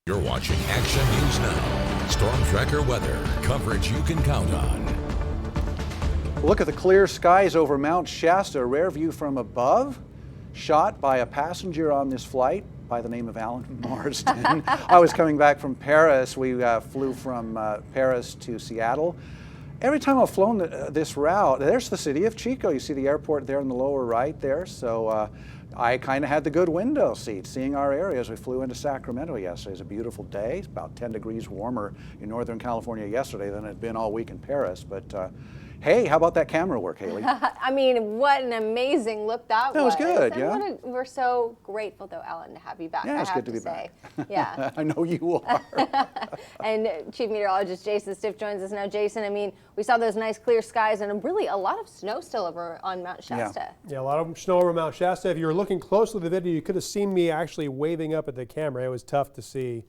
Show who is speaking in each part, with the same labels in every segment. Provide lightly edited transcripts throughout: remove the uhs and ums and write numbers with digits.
Speaker 1: You're watching Action News Now. Storm Tracker weather. Coverage you can count on.
Speaker 2: Look at the clear skies over Mount Shasta. A rare view from above. Shot by a passenger on this flight by the name of Alan Marsden. I was coming back from Paris. We flew from Paris to Seattle. Every time I've flown this route, there's the city of Chico. You see the airport there in the lower right there. So I kind of had the good window seat, seeing our area as we flew into Sacramento yesterday. It was a beautiful day. It's about 10 degrees warmer in Northern California yesterday than it had been all week in Paris. But hey, how about that camera work, Haley?
Speaker 3: I mean, what an amazing look that was.
Speaker 2: That was good,
Speaker 3: and
Speaker 2: yeah.
Speaker 3: We're so grateful, though, Alan, to have you back.
Speaker 2: Yeah, it's good to be back. Yeah. I know you are.
Speaker 3: And Chief Meteorologist Jason Stiff joins us now. Jason, I mean, we saw those nice clear skies and really a lot of snow still over on Mount Shasta.
Speaker 4: Yeah, a lot of snow over Mount Shasta. If you were looking closely at the video, you could have seen me actually waving up at the camera. It was tough to see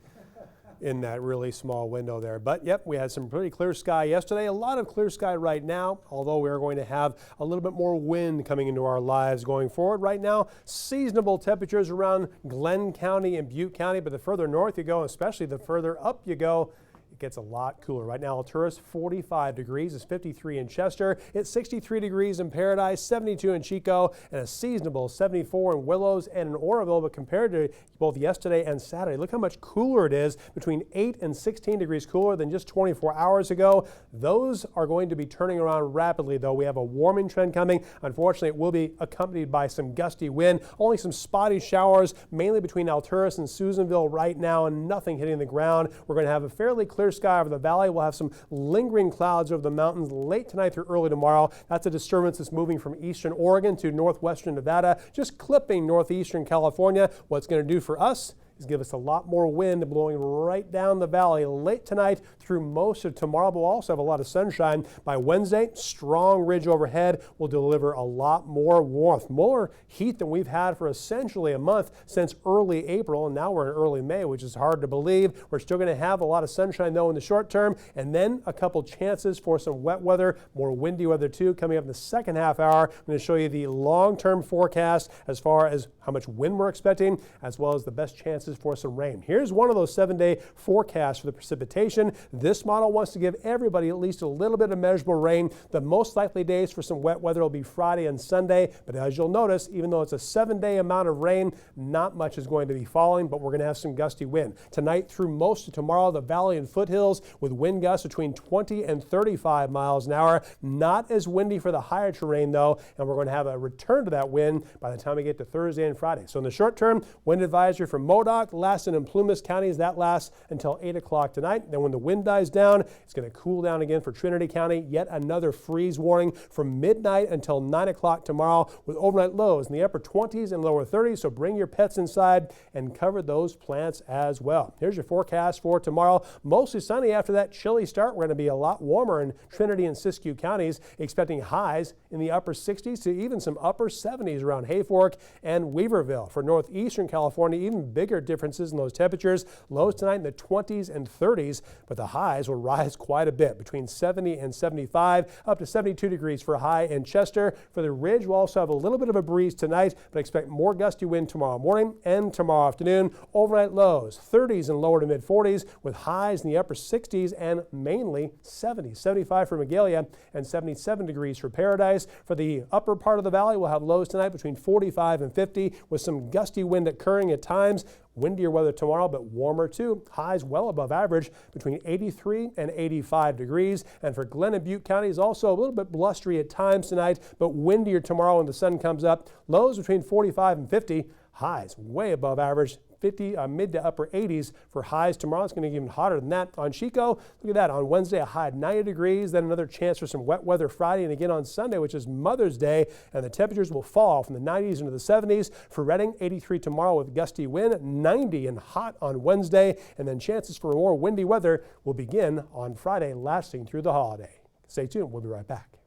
Speaker 4: in that really small window there. But yep, we had some pretty clear sky yesterday. A lot of clear sky right now, although we are going to have a little bit more wind coming into our lives going forward. Right now, seasonable temperatures around Glenn County and Butte County, but the further north you go, especially the further up you go, gets a lot cooler. Right now, Alturas 45 degrees. It's 53 in Chester. It's 63 degrees in Paradise, 72 in Chico, and a seasonable 74 in Willows and in Oroville. But compared to both yesterday and Saturday, look how much cooler it is, between 8 and 16 degrees cooler than just 24 hours ago. Those are going to be turning around rapidly, though. We have a warming trend coming. Unfortunately, it will be accompanied by some gusty wind. Only some spotty showers, mainly between Alturas and Susanville right now, and nothing hitting the ground. We're going to have a fairly clear sky over the valley. We'll have some lingering clouds over the mountains late tonight through early tomorrow. That's a disturbance that's moving from eastern Oregon to northwestern Nevada, just clipping northeastern California. What's going to do for us is give us a lot more wind blowing right down the valley late tonight through most of tomorrow, but we'll also have a lot of sunshine by Wednesday. Strong ridge overhead will deliver a lot more warmth, more heat than we've had for essentially a month since early April, and now we're in early May, which is hard to believe. We're still going to have a lot of sunshine, though, in the short term, and then a couple chances for some wet weather, more windy weather, too, coming up in the second half hour. I'm going to show you the long-term forecast as far as how much wind we're expecting, as well as the best chances for some rain. Here's one of those 7-day forecasts for the precipitation. This model wants to give everybody at least a little bit of measurable rain. The most likely days for some wet weather will be Friday and Sunday, but as you'll notice, even though it's a 7-day amount of rain, not much is going to be falling, but we're going to have some gusty wind. Tonight through most of tomorrow, the valley and foothills with wind gusts between 20 and 35 miles an hour. Not as windy for the higher terrain, though, and we're going to have a return to that wind by the time we get to Thursday and Friday. So in the short term, wind advisory for Modoc, Lassen, and Plumas counties. That lasts until 8 o'clock tonight. Then when the wind dies down, it's going to cool down again for Trinity County. Yet another freeze warning from midnight until 9 o'clock tomorrow, with overnight lows in the upper 20s and lower 30s. So bring your pets inside and cover those plants as well. Here's your forecast for tomorrow. Mostly sunny after that chilly start. We're going to be a lot warmer in Trinity and Siskiyou counties, expecting highs in the upper 60s to even some upper 70s around Hayfork and Weaverville. For northeastern California, even bigger differences in those temperatures. Lows tonight in the 20s and 30s, but the highs will rise quite a bit, between 70 and 75, up to 72 degrees for a high in Chester. For the ridge, we'll also have a little bit of a breeze tonight, but expect more gusty wind tomorrow morning and tomorrow afternoon. Overnight lows, 30s and lower to mid 40s, with highs in the upper 60s and mainly 70s. 75 for Magalia and 77 degrees for Paradise. For the upper part of the valley, we'll have lows tonight between 45 and 50, with some gusty wind occurring at times. Windier weather tomorrow, but warmer too. Highs well above average between 83 and 85 degrees. And for Glenn and Butte counties, also a little bit blustery at times tonight, but windier tomorrow when the sun comes up. Lows between 45 and 50. Highs way above average. 50, mid to upper 80s for highs tomorrow. It's going to get even hotter than that on Chico. Look at that. On Wednesday, a high of 90 degrees. Then another chance for some wet weather Friday and again on Sunday, which is Mother's Day. And the temperatures will fall from the 90s into the 70s. For Redding, 83 tomorrow with gusty wind, 90 and hot on Wednesday. And then chances for more windy weather will begin on Friday, lasting through the holiday. Stay tuned. We'll be right back.